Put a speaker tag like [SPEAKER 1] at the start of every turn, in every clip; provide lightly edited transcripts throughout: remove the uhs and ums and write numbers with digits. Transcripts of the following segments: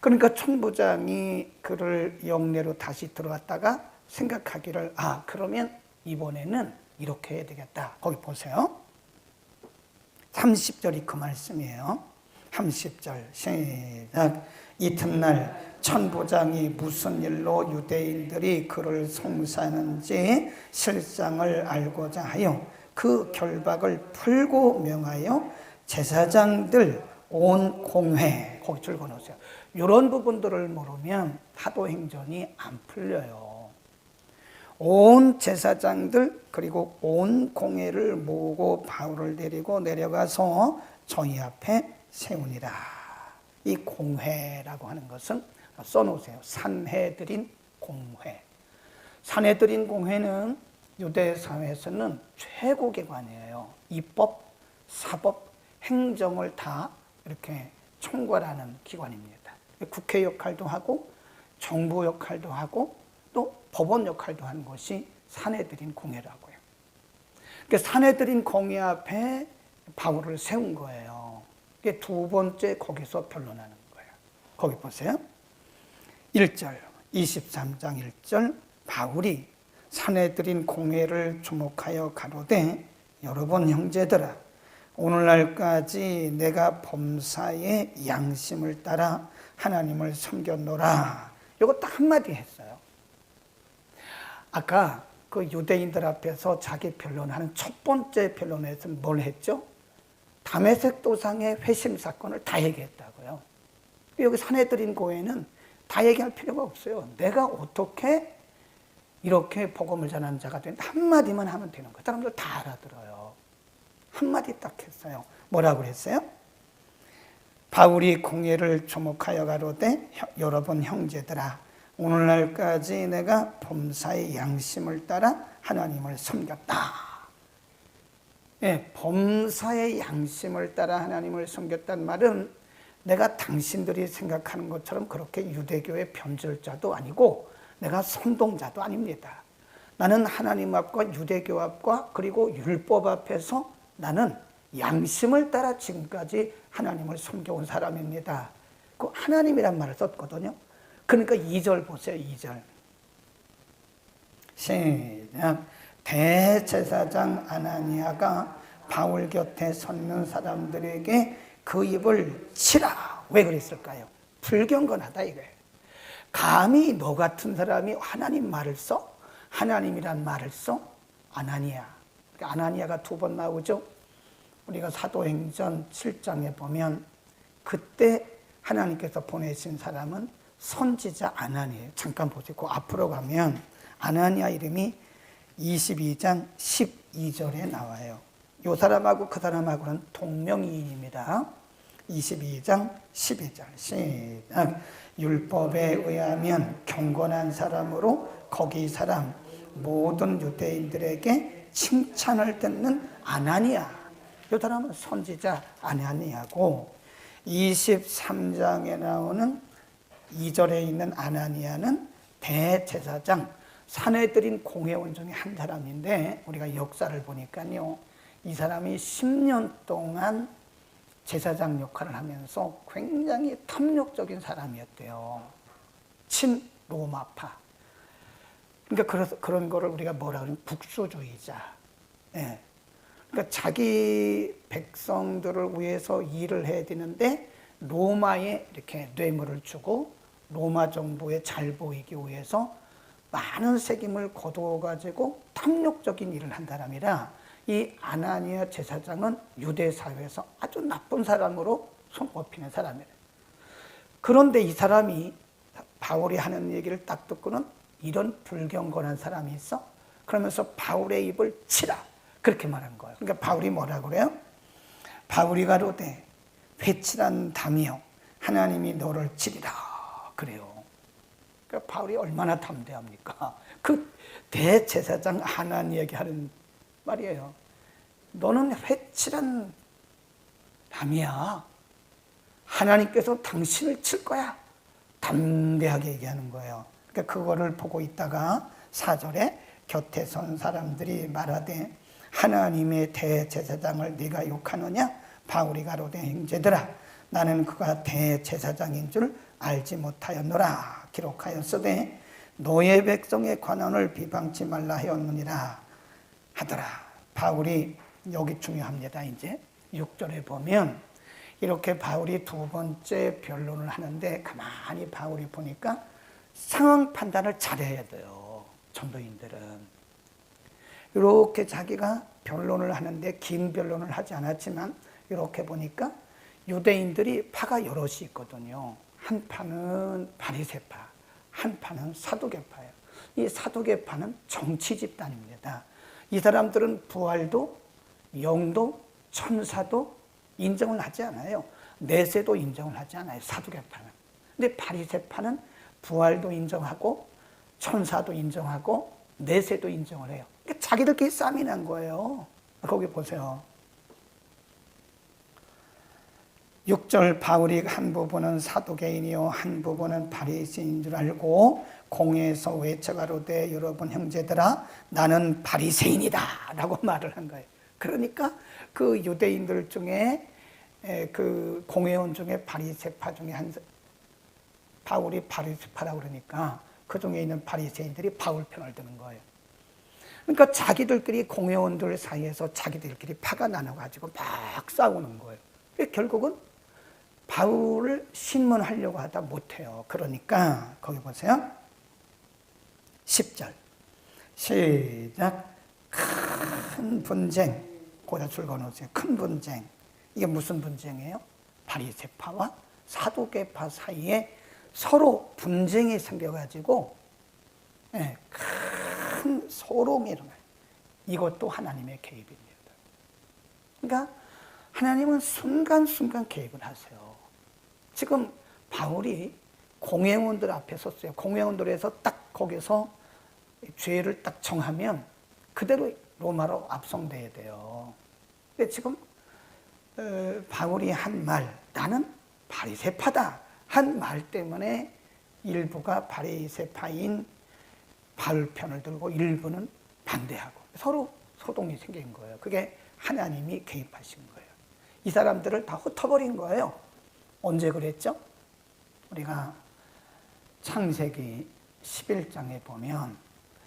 [SPEAKER 1] 그러니까 총부장이 그를 영내로 다시 들어왔다가 생각하기를 그러면 이번에는 이렇게 해야 되겠다. 거기 보세요. 30절이 그 말씀이에요. 30절 시작. 이튿날 천부장이 무슨 일로 유대인들이 그를 송사하는지 실상을 알고자 하여 그 결박을 풀고 명하여 제사장들 온 공회, 거기 적어놓으세요. 이런 부분들을 모르면 사도행전이 안 풀려요. 온 제사장들 그리고 온 공회를 모으고 바울을 데리고 내려가서 저희 앞에 세우니라. 이 공회라고 하는 것은 써놓으세요. 산헤드린 공회. 산헤드린 공회는 유대 사회에서는 최고기관이에요. 입법, 사법, 행정을 다 이렇게 총괄하는 기관입니다. 국회 역할도 하고 정부 역할도 하고 또 법원 역할도 하는 것이 산헤드린 공회라고요. 그러니까 산헤드린 공회 앞에 바울을 세운 거예요. 이게 두 번째 거기서 변론하는 거예요. 거기 보세요. 1절, 23장 1절 바울이 산헤드린 공회를 주목하여 가로되 여러분 형제들아 오늘날까지 내가 범사의 양심을 따라 하나님을 섬겼노라. 이거 딱 한마디 했어요. 아까 그 유대인들 앞에서 자기 변론하는 첫 번째 변론에서 뭘 했죠? 다메섹 도상의 회심 사건을 다 얘기했다고요. 여기 산헤드린 공회는 다 얘기할 필요가 없어요. 내가 어떻게 이렇게 복음을 전하는 자가 되는데 한마디만 하면 되는 거예요. 사람들 다 알아들어요. 한마디 딱 했어요. 뭐라고 그랬어요? 바울이 공회를 주목하여 가로되 여러분 형제들아 오늘날까지 내가 범사의 양심을 따라 하나님을 섬겼다. 예, 범사의 양심을 따라 하나님을 섬겼다는 말은 내가 당신들이 생각하는 것처럼 그렇게 유대교의 변절자도 아니고 내가 선동자도 아닙니다. 나는 하나님 앞과 유대교 앞과 그리고 율법 앞에서 나는 양심을 따라 지금까지 하나님을 섬겨온 사람입니다. 그 하나님이란 말을 썼거든요. 그러니까 2절 보세요. 2절 시작. 대제사장 아나니아가 바울 곁에 서 있는 사람들에게 그 입을 치라. 왜 그랬을까요? 불경건하다 이거예요. 감히 너 같은 사람이 하나님 말을 써? 하나님이란 말을 써? 아나니아. 아나니아가 두 번 나오죠. 우리가 사도행전 7장에 보면 그때 하나님께서 보내신 사람은 선지자 아나니아예요. 잠깐 보세요. 그 앞으로 가면 아나니아 이름이 22장 12절에 나와요. 이 사람하고 그 사람하고는 동명이인입니다. 22장 12절 시작. 율법에 의하면 경건한 사람으로 거기 사람 모든 유대인들에게 칭찬을 듣는 아나니아. 이 사람은 선지자 아나니아고 23장에 나오는 2절에 있는 아나니아는 대제사장 산헤드린 공회원 중에 한 사람인데 우리가 역사를 보니까요. 이 사람이 10년 동안 제사장 역할을 하면서 굉장히 탐욕적인 사람이었대요. 친로마파. 그러니까 그런 거를 우리가 뭐라 그러면 국수주의자. 예. 그러니까 자기 백성들을 위해서 일을 해야 되는데 로마에 이렇게 뇌물을 주고 로마 정부에 잘 보이기 위해서 많은 책임을 거두어가지고 탐욕적인 일을 한 사람이라 이 아나니아 제사장은 유대 사회에서 아주 나쁜 사람으로 손꼽히는 사람이에요. 그런데 이 사람이 바울이 하는 얘기를 딱 듣고는 이런 불경건한 사람이 있어? 그러면서 바울의 입을 치라. 그렇게 말한 거예요. 그러니까 바울이 뭐라고 그래요? 바울이 가로되 회칠한 담이여 하나님이 너를 치리라. 그래요. 그러니까 바울이 얼마나 담대합니까? 그 대제사장 하나님에게 하는 말이에요. 너는 회칠한 담이야. 하나님께서 당신을 칠 거야. 담대하게 얘기하는 거예요. 그러니까 그거를 보고 있다가 4절에 곁에 선 사람들이 말하되 하나님의 대제사장을 네가 욕하느냐? 바울이 가로되 형제들아 나는 그가 대제사장인 줄 알지 못하였노라 기록하였으되 너의 백성의 관원을 비방치 말라 하였느니라 하더라. 바울이 여기 중요합니다. 이제 6절에 보면 이렇게 바울이 두 번째 변론을 하는데 가만히 바울이 보니까 상황 판단을 잘해야 돼요. 전도인들은 이렇게 자기가 변론을 하는데 긴 변론을 하지 않았지만 이렇게 보니까 유대인들이 파가 여럿이 있거든요. 한 파는 바리새파, 한 파는 사두개파예요. 이 사두개파는 정치 집단입니다. 이 사람들은 부활도, 영도, 천사도 인정을 하지 않아요. 내세도 인정을 하지 않아요. 사두개파는. 근데 바리새파는 부활도 인정하고 천사도 인정하고 내세도 인정을 해요. 그러니까 자기들끼리 싸움이 난 거예요. 거기 보세요. 6절 바울이 한 부분은 사두개인이요 한 부분은 바리새인인 줄 알고 공회에서 외쳐가로되 여러분 형제들아 나는 바리새인이다 라고 말을 한 거예요. 그러니까 그 유대인들 중에 그 공회원 중에 바리새파 중에 바울이 바리새파라고 그러니까 그 중에 있는 바리새인들이 바울 편을 드는 거예요. 그러니까 자기들끼리 공회원들 사이에서 자기들끼리 파가 나눠가지고 막 싸우는 거예요. 결국은 바울을 신문하려고 하다 못해요. 그러니까 거기 보세요. 10절 시작. 큰 분쟁. 거기다 줄 그어놓으세요. 큰 분쟁. 이게 무슨 분쟁이에요? 바리새파와 사두개파 사이에 서로 분쟁이 생겨가지고 큰 소롱이 일어나요. 이것도 하나님의 개입입니다. 그러니까 하나님은 순간순간 개입을 하세요. 지금 바울이 공회원들 앞에 섰어요. 공회원들에서 딱 거기서 죄를 딱 정하면 그대로 로마로 압송돼야 돼요. 근데 지금 바울이 한 말, 나는 바리새파다 한 말 때문에 일부가 바리새파인 바울 편을 들고 일부는 반대하고 서로 소동이 생긴 거예요. 그게 하나님이 개입하신 거예요. 이 사람들을 다 흩어버린 거예요. 언제 그랬죠? 우리가 창세기 11장에 보면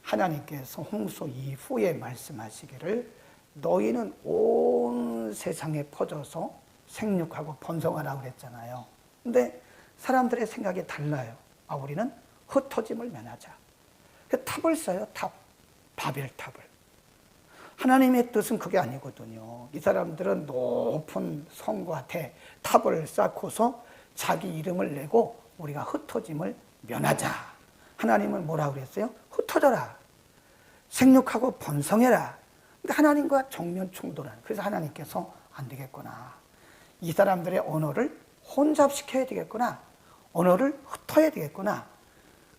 [SPEAKER 1] 하나님께서 홍수 이후에 말씀하시기를 너희는 온 세상에 퍼져서 생육하고 번성하라고 그랬잖아요. 근데 사람들의 생각이 달라요. 우리는 흩어짐을 면하자. 탑을 써요. 탑. 바벨탑을. 하나님의 뜻은 그게 아니거든요. 이 사람들은 높은 성과 대 탑을 쌓고서 자기 이름을 내고 우리가 흩어짐을 면하자. 하나님은 뭐라고 그랬어요? 흩어져라. 생육하고 번성해라. 근데 하나님과 정면 충돌하는. 그래서 하나님께서 안 되겠구나. 이 사람들의 언어를 혼잡시켜야 되겠구나. 언어를 흩어야 되겠구나.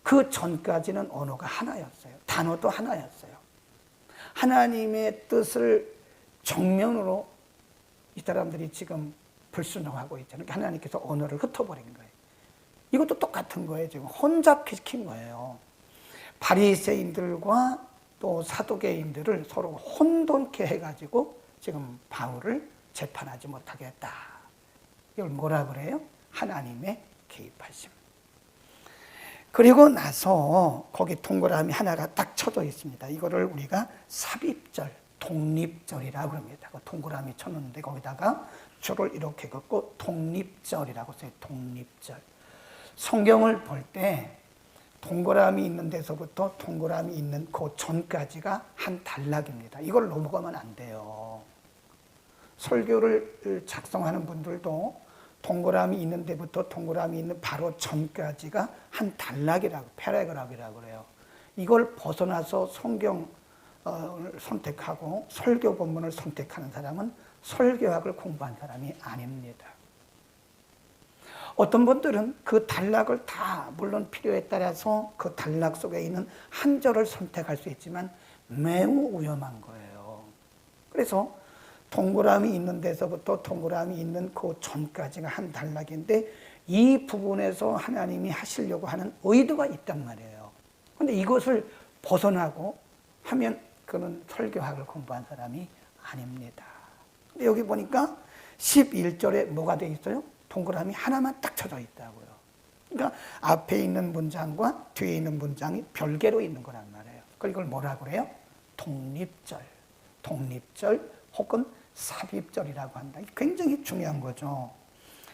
[SPEAKER 1] 그 전까지는 언어가 하나였어요. 단어도 하나였어요. 하나님의 뜻을 정면으로 이 사람들이 지금 불순종하고 있잖아요. 하나님께서 언어를 흩어버린 거예요. 이것도 똑같은 거예요. 지금 혼잡시킨 거예요. 바리새인들과 또 사두개인들을 서로 혼돈케 해가지고 지금 바울을 재판하지 못하게 했다. 이걸 뭐라 그래요? 하나님의 개입하심. 그리고 나서 거기 동그라미 하나가 딱 쳐져 있습니다. 이거를 우리가 삽입절, 독립절이라고 합니다. 동그라미 쳐놓는데 거기다가 줄을 이렇게 긋고 독립절이라고 써요. 독립절. 성경을 볼 때 동그라미 있는 데서부터 동그라미 있는 그 전까지가 한 단락입니다. 이걸 넘어가면 안 돼요. 설교를 작성하는 분들도 동그라미 있는 데부터 동그라미 있는 바로 전까지가 한 단락이라고, 패러그래프라고 그래요. 이걸 벗어나서 성경을 선택하고 설교 본문을 선택하는 사람은 설교학을 공부한 사람이 아닙니다. 어떤 분들은 그 단락을 다 물론 필요에 따라서 그 단락 속에 있는 한 절을 선택할 수 있지만 매우 위험한 거예요. 그래서 동그라미 있는 데서부터 동그라미 있는 그 전까지가 한 단락인데 이 부분에서 하나님이 하시려고 하는 의도가 있단 말이에요. 그런데 이것을 벗어나고 하면 그는 설교학을 공부한 사람이 아닙니다. 근데 여기 보니까 11절에 뭐가 되어 있어요? 동그라미 하나만 딱 쳐져 있다고요. 그러니까 앞에 있는 문장과 뒤에 있는 문장이 별개로 있는 거란 말이에요. 이걸 뭐라고 그래요? 독립절, 독립절 혹은 삽입절이라고 한다. 굉장히 중요한 거죠.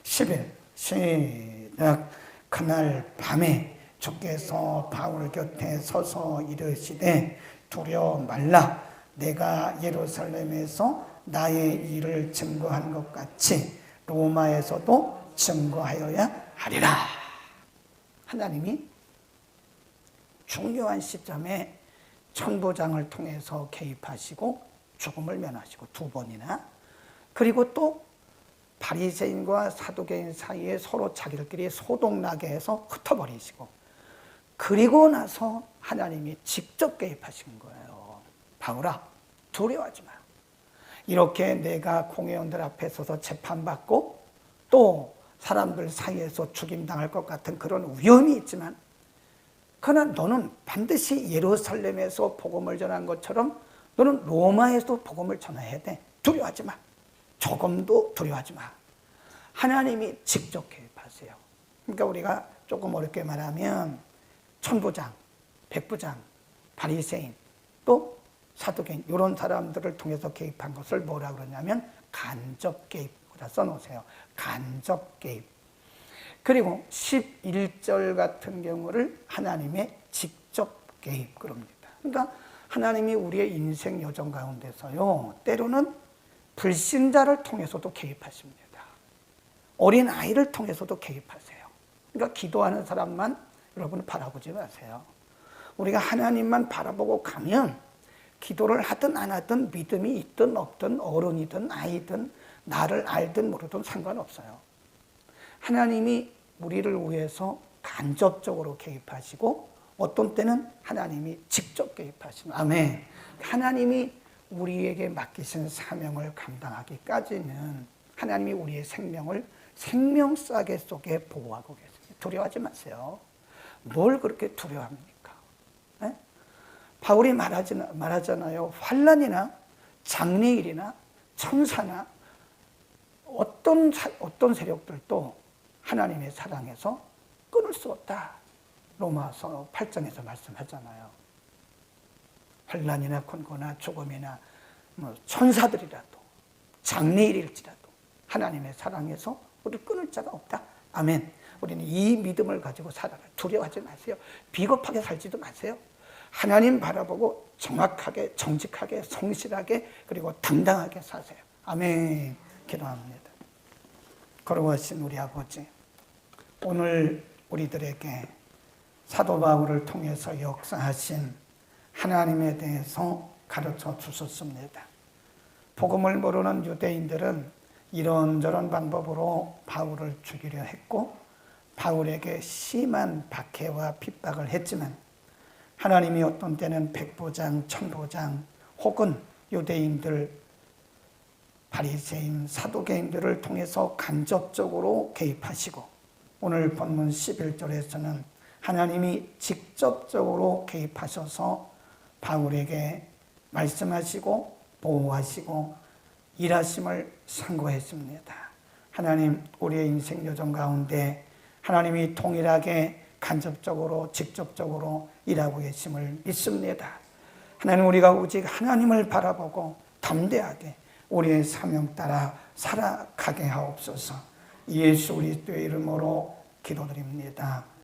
[SPEAKER 1] 10일 시작. 그날 밤에 주께서 바울 곁에 서서 이르시되 두려워 말라. 내가 예루살렘에서 나의 일을 증거한 것 같이 로마에서도 증거하여야 하리라. 하나님이 중요한 시점에 천부장을 통해서 개입하시고 죽음을 면하시고 2번이나, 그리고 또 바리새인과 사두개인 사이에 서로 자기들끼리 소동나게 해서 흩어버리시고, 그리고 나서 하나님이 직접 개입하신 거예요. 바울아, 두려워하지 마. 이렇게 내가 공회원들 앞에 서서 재판받고 또 사람들 사이에서 죽임당할 것 같은 그런 위험이 있지만, 그러나 너는 반드시 예루살렘에서 복음을 전한 것처럼 너는 로마에서 복음을 전해야 돼. 두려워하지 마. 조금도 두려워하지 마. 하나님이 직접 개입하세요. 그러니까 우리가 조금 어렵게 말하면 천부장, 백부장, 바리새인, 또 사두개인 이런 사람들을 통해서 개입한 것을 뭐라 그러냐면 간접 개입이라 써놓으세요. 간접 개입. 그리고 11절 같은 경우를 하나님의 직접 개입 그럽니다. 그러니까 하나님이 우리의 인생 여정 가운데서요, 때로는 불신자를 통해서도 개입하십니다. 어린 아이를 통해서도 개입하세요. 그러니까 기도하는 사람만 여러분 바라보지 마세요. 우리가 하나님만 바라보고 가면 기도를 하든 안 하든 믿음이 있든 없든 어른이든 아이든 나를 알든 모르든 상관없어요. 하나님이 우리를 위해서 간접적으로 개입하시고 어떤 때는 하나님이 직접 개입하시는, 아멘. 하나님이 우리에게 맡기신 사명을 감당하기까지는 하나님이 우리의 생명을 생명싸개 속에 보호하고 계십니다. 두려워하지 마세요. 뭘 그렇게 두려워합니까? 네? 바울이 말하잖아요. 환난이나 장래일이나 천사나 어떤 세력들도 하나님의 사랑에서 끊을 수 없다. 로마서 8장에서 말씀하잖아요. 환난이나 권고나 죽음이나 천사들이라도 장래일일지라도 하나님의 사랑에서 우리를 끊을 자가 없다. 아멘. 우리는 이 믿음을 가지고 살아가요. 두려워하지 마세요. 비겁하게 살지도 마세요. 하나님 바라보고 정확하게, 정직하게, 성실하게, 그리고 당당하게 사세요. 아멘. 기도합니다. 거룩하신 우리 아버지, 오늘 우리들에게 사도 바울을 통해서 역사하신 하나님에 대해서 가르쳐 주셨습니다. 복음을 모르는 유대인들은 이런저런 방법으로 바울을 죽이려 했고 바울에게 심한 박해와 핍박을 했지만 하나님이 어떤 때는 백부장, 천부장 혹은 유대인들, 바리새인, 사두개인들을 통해서 간접적으로 개입하시고 오늘 본문 11절에서는 하나님이 직접적으로 개입하셔서 바울에게 말씀하시고 보호하시고 일하심을 상고했습니다. 하나님, 우리의 인생 여정 가운데 하나님이 동일하게 간접적으로 직접적으로 일하고 계심을 믿습니다. 하나님, 우리가 오직 하나님을 바라보고 담대하게 우리의 사명 따라 살아가게 하옵소서. 예수 그리스도의 이름으로 기도드립니다.